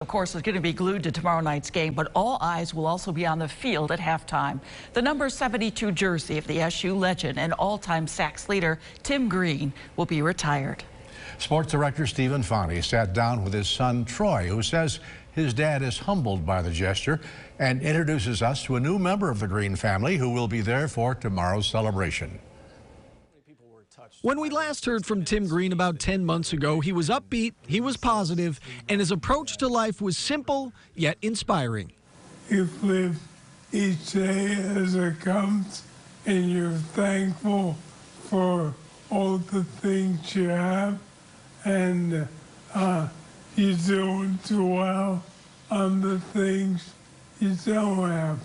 Of course, is going to be glued to tomorrow night's game, but all eyes will also be on the field at halftime. The number 72 jersey of the SU legend and all-time sacks leader Tim Green will be retired. Sports director Stephen Fonte sat down with his son Troy, who says his dad is humbled by the gesture, and introduces us to a new member of the Green family who will be there for tomorrow's celebration. When we last heard from Tim Green about 10 months ago, he was upbeat, he was positive, and his approach to life was simple yet inspiring. You live each day as it comes, and you're thankful for all the things you have, and you're doing too well on the things you don't have.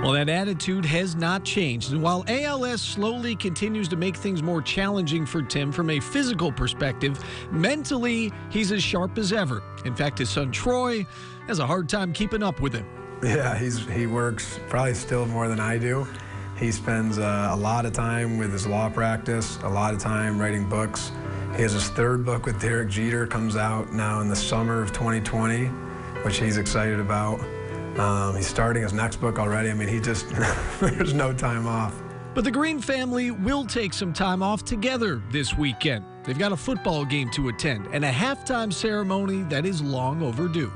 Well, that attitude has not changed, and while ALS slowly continues to make things more challenging for Tim from a physical perspective, mentally, he's as sharp as ever. In fact, his son Troy has a hard time keeping up with him. Yeah, he works probably still more than I do. He spends a lot of time with his law practice, a lot of time writing books. He has his third book with Derek Jeter, comes out now in the summer of 2020, which he's excited about. He's starting his next book already. I mean, he just, there's no time off. But the Green family will take some time off together this weekend. They've got a football game to attend and a halftime ceremony that is long overdue.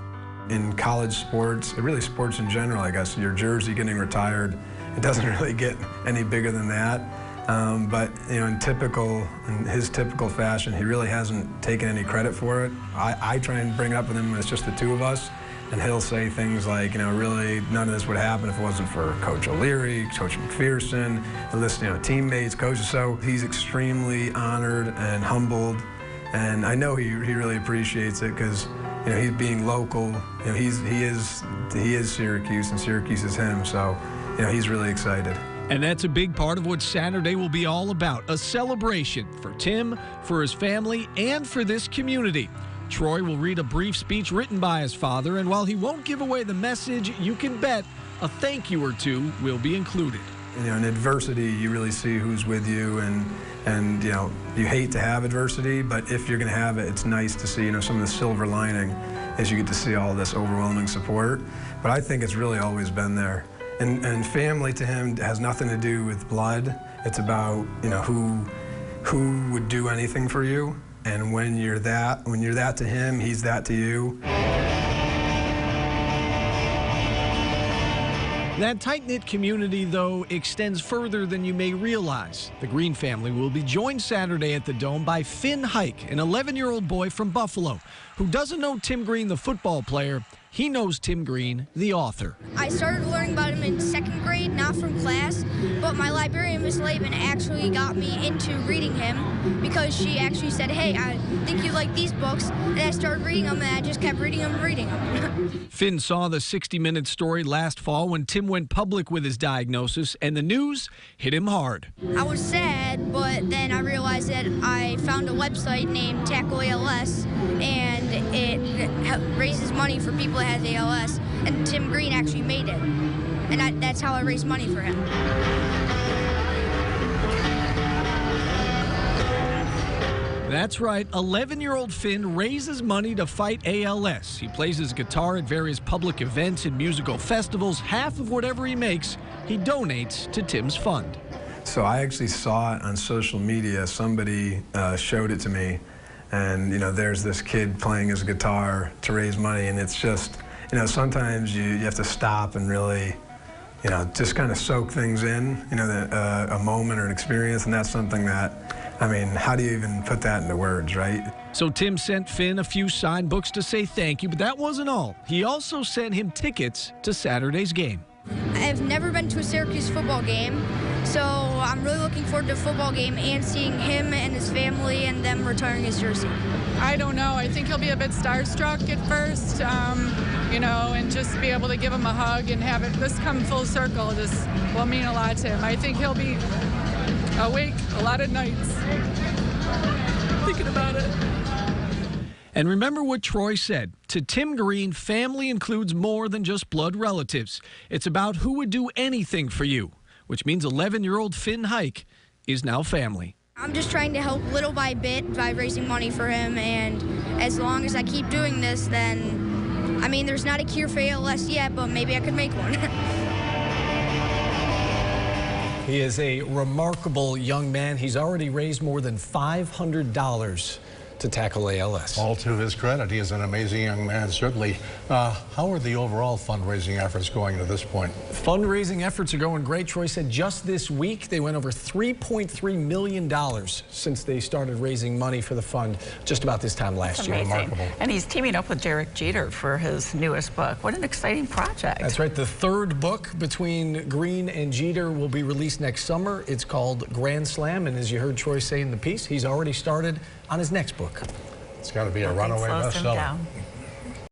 In college sports, really sports in general, I guess, your jersey getting retired, it doesn't really get any bigger than that. But you know, in his typical fashion, he really hasn't taken any credit for it. I try and bring it up with him when it's just the two of us. And he'll say things like, you know, really none of this would happen if it wasn't for Coach O'Leary, Coach McPherson, the list, you know, teammates, coaches. So he's extremely honored and humbled, and I know he really appreciates it because, you know, he's being local. You know, he is Syracuse, and Syracuse is him. So, you know, he's really excited. And that's a big part of what Saturday will be all about, a celebration for Tim, for his family, and for this community. Troy will read a brief speech written by his father, and while he won't give away the message, you can bet a thank you or two will be included. You know, in adversity, you really see who's with you, and you know, you hate to have adversity, but if you're going to have it, it's nice to see, you know, some of the silver lining is you get to see all this overwhelming support. But I think it's really always been there. And family to him has nothing to do with blood. It's about, you know, who would do anything for you. And when you're that to him, he's that to you. That tight-knit community, though, extends further than you may realize. The Green family will be joined Saturday at the Dome by Finn Hike, an 11-year-old boy from Buffalo, who doesn't know Tim Green, the football player. He knows Tim Green, the author. I started learning about him in second grade, not from class, but my librarian, Miss Laban, actually got me into reading him because she actually said, hey, I think you like these books, and I started reading them, and I just kept reading them. Finn saw the 60-minute story last fall when Tim went public with his diagnosis, and the news hit him hard. I was sad, but then I realized that I found a website named Tackle ALS, and it raises money for people that has ALS, and Tim Green actually made it, and that's how I raised money for him. That's right, 11-year-old Finn raises money to fight ALS. He plays his guitar at various public events and musical festivals. Half of whatever he makes, he donates to Tim's fund. So I actually saw it on social media. Somebody showed it to me. And, you know, there's this kid playing his guitar to raise money, and it's just, you know, sometimes you have to stop and really, you know, just kind of soak things in, you know, a moment or an experience, and that's something that, I mean, how do you even put that into words, right? So Tim sent Finn a few signed books to say thank you, but that wasn't all. He also sent him tickets to Saturday's game. I've never been to a Syracuse football game, so I'm really looking forward to a football game and seeing him and his family and them retiring his jersey. I don't know. I think he'll be a bit starstruck at first, you know, and just be able to give him a hug and have it this come full circle just will mean a lot to him. I think he'll be awake a lot of nights thinking about it. And remember what Troy said. To Tim Green, family includes more than just blood relatives. It's about who would do anything for you, which means 11-year-old Finn Hike is now family. I'm just trying to help little by bit by raising money for him, and as long as I keep doing this, then, I mean, there's not a cure for ALS yet, but maybe I could make one. He is a remarkable young man. He's already raised more than $500 to tackle ALS. All to his credit. He is an amazing young man, certainly. How are the overall fundraising efforts going to this point? Fundraising efforts are going great. Troy said just this week they went over $3.3 million since they started raising money for the fund just about this time last year. Remarkable. And he's teaming up with Derek Jeter for his newest book. What an exciting project. That's right. The third book between Green and Jeter will be released next summer. It's called Grand Slam, and as you heard Troy say in the piece, he's already started on his next book. It's got to be a runaway bestseller.